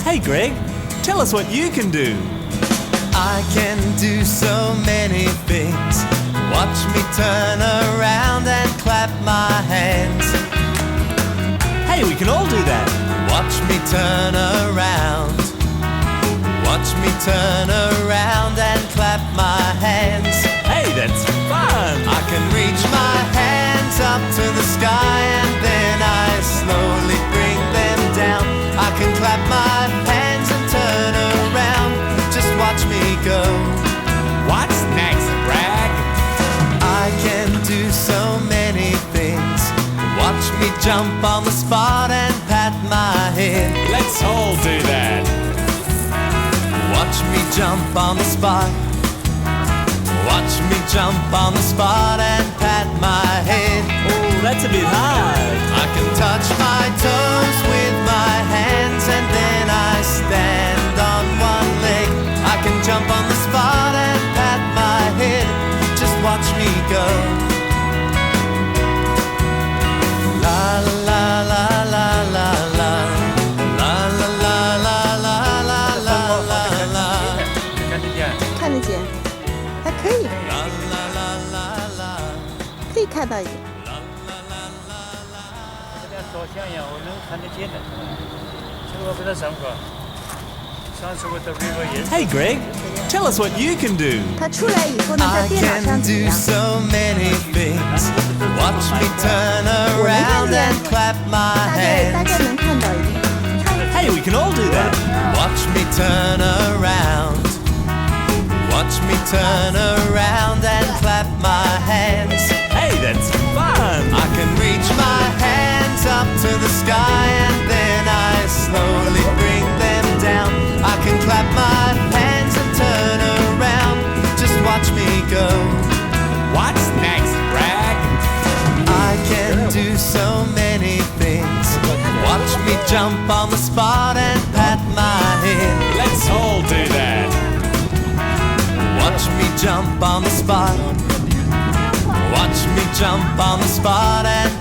Hey Greg, tell us what you can do. I can do so many things. Watch me turn around and clap my hands. Hey, we can all do that. Watch me turn around. Watch me turn around and clap my hands. Hey, that's fun. I can reach my hands up to the sky and then I slowly bring them down. I can clap my hands and turn around. Just watch me go. What's next, Greg? I can do so many things. Watch me jump on the spot and pat my head. Let's all do that. Watch me jump on the spot. Watch me jump on the spot and pat my head. Oh, that's a bit hard. I can touch my toes with my hands and then I stand on one leg. I can jump on the spot and pat my head. Just watch me go. La la la la la la. La la la la la la la la la. 看得见，还可以， La la la la la. 可以看到一点。照相一样，我能看得见的。这个我给他上过，上次我到美国也是。 Hey Greg, tell us what you can do. 它出来以后呢，在 I 电脑 can 上怎么 do 样？ so many things. Watch me turn around and clap my 大概 hands. 能看到一点。看 Hey, we can all do that. Watch me turn around. Watch me turn around and clap my hands. Hey, that's fun. I can reach my hands up to the sky and then I slowly bring them down. I can clap my hands and turn around. Just watch me go. What's next, Greg? I can do so many things. Watch me jump on the spot and pat my head. Let's all do that. Watch me jump on the spot. Watch me jump on the spot and